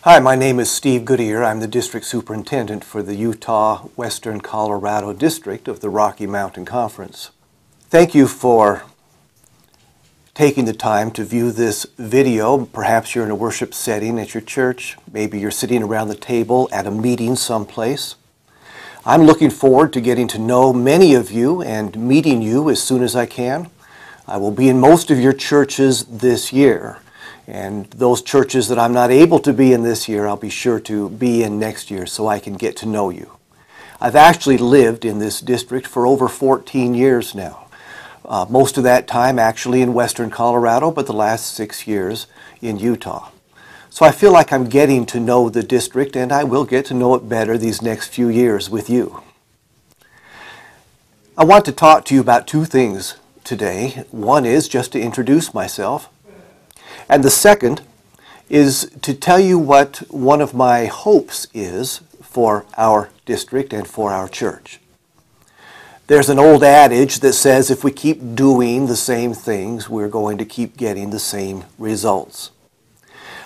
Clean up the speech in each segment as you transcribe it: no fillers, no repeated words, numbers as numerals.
Hi, my name is Steve Goodyear. I'm the District Superintendent for the Utah Western Colorado District of the Rocky Mountain Conference. Thank you for taking the time to view this video. Perhaps you're in a worship setting at your church. Maybe you're sitting around the table at a meeting someplace. I'm looking forward to getting to know many of you and meeting you as soon as I can. I will be in most of your churches this year. And those churches that I'm not able to be in this year, I'll be sure to be in next year so I can get to know you. I've actually lived in this district for over 14 years now. Most of that time actually in western Colorado, but the last 6 years in Utah. So I feel like I'm getting to know the district, and I will get to know it better these next few years with you. I want to talk to you about two things today. One is just to introduce myself. And the second is to tell you what one of my hopes is for our district and for our church. There's an old adage that says if we keep doing the same things, we're going to keep getting the same results.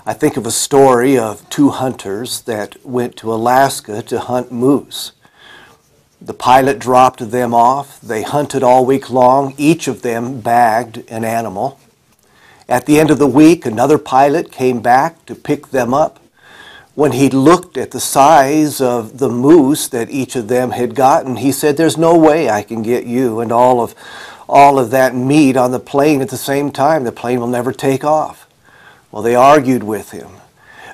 I think of a story of two hunters that went to Alaska to hunt moose. The pilot dropped them off. They hunted all week long. Each of them bagged an animal. At the end of the week, another pilot came back to pick them up. When he looked at the size of the moose that each of them had gotten, he said, "There's no way I can get you and all of that meat on the plane at the same time. The plane will never take off." Well, they argued with him.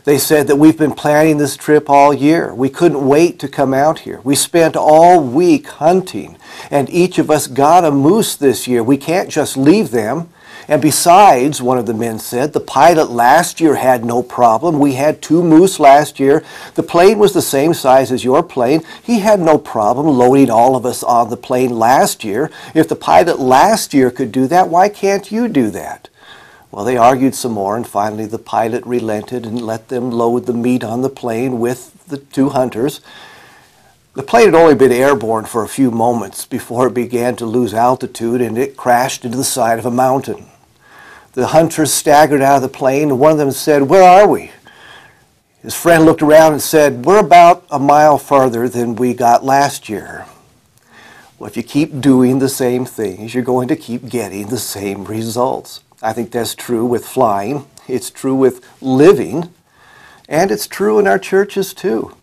They said that we've been planning this trip all year. We couldn't wait to come out here. We spent all week hunting, and each of us got a moose this year. We can't just leave them. And besides, one of the men said, the pilot last year had no problem. We had 2 moose last year. The plane was the same size as your plane. He had no problem loading all of us on the plane last year. If the pilot last year could do that, why can't you do that? Well, they argued some more, and finally the pilot relented and let them load the meat on the plane with the 2 hunters. The plane had only been airborne for a few moments before it began to lose altitude, and it crashed into the side of a mountain. The hunters staggered out of the plane, and one of them said, "Where are we?" His friend looked around and said, "We're about a mile farther than we got last year." Well, if you keep doing the same things, you're going to keep getting the same results. I think that's true with flying. It's true with living. And it's true in our churches too.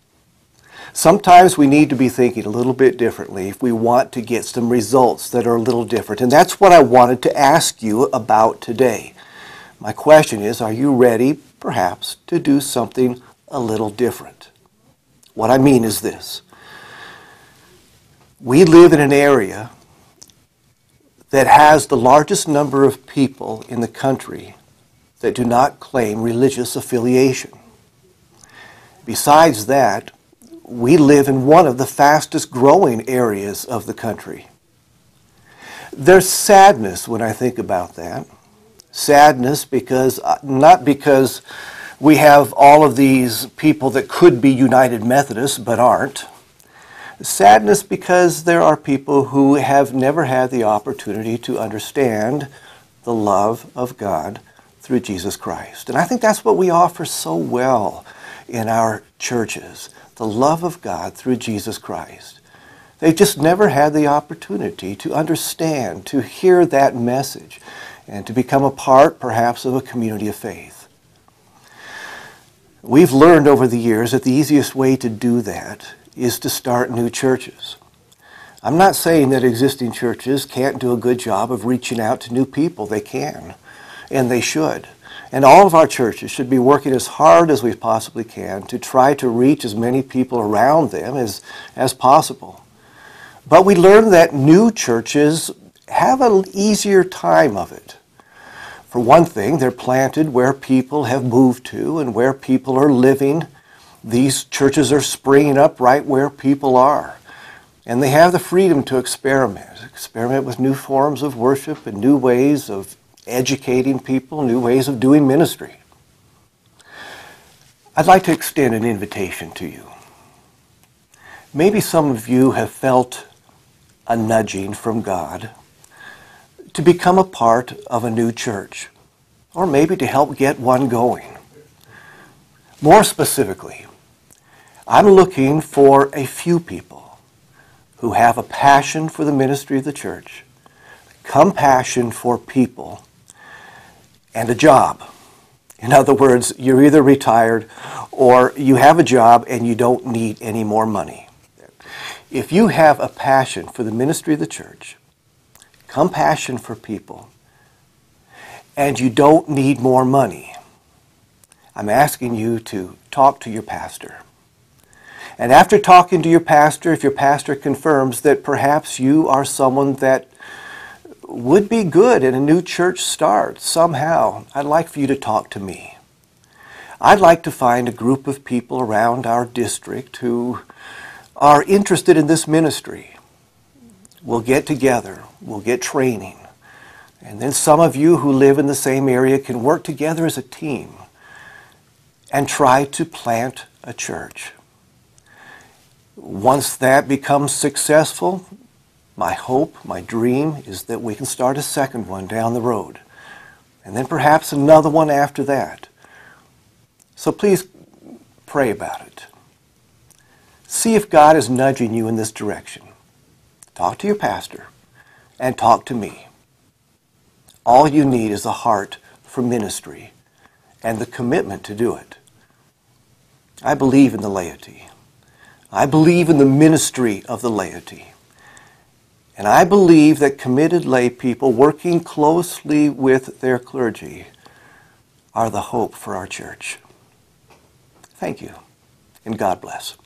Sometimes we need to be thinking a little bit differently if we want to get some results that are a little different. And that's what I wanted to ask you about today. My question is, are you ready, perhaps, to do something a little different? What I mean is this. We live in an area that has the largest number of people in the country that do not claim religious affiliation. Besides that, we live in one of the fastest growing areas of the country. There's sadness when I think about that. Sadness because, not because we have all of these people that could be United Methodists but aren't. Sadness because there are people who have never had the opportunity to understand the love of God through Jesus Christ. And I think that's what we offer so well in our churches. The love of God through Jesus Christ. They've just never had the opportunity to understand, to hear that message, and to become a part, perhaps, of a community of faith. We've learned over the years that the easiest way to do that is to start new churches. I'm not saying that existing churches can't do a good job of reaching out to new people. They can, and they should. And all of our churches should be working as hard as we possibly can to try to reach as many people around them as possible. But we learn that new churches have an easier time of it. For one thing, they're planted where people have moved to and where people are living. These churches are springing up right where people are. And they have the freedom to experiment with new forms of worship and new ways of educating people, new ways of doing ministry. I'd like to extend an invitation to you. Maybe some of you have felt a nudging from God to become a part of a new church, or maybe to help get one going. More specifically, I'm looking for a few people who have a passion for the ministry of the church, compassion for people, and a job. In other words, you're either retired or you have a job and you don't need any more money. If you have a passion for the ministry of the church, compassion for people, and you don't need more money, I'm asking you to talk to your pastor. And after talking to your pastor, if your pastor confirms that perhaps you are someone that would be good in a new church start somehow, I'd like for you to talk to me. I'd like to find a group of people around our district who are interested in this ministry. We'll get together, we'll get training, and then some of you who live in the same area can work together as a team and try to plant a church. Once that becomes successful, my hope, my dream is that we can start a second one down the road, and then perhaps another one after that. So please pray about it. See if God is nudging you in this direction. Talk to your pastor and talk to me. All you need is a heart for ministry and the commitment to do it. I believe in the laity. I believe in the ministry of the laity. And I believe that committed lay people working closely with their clergy are the hope for our church. Thank you, and God bless.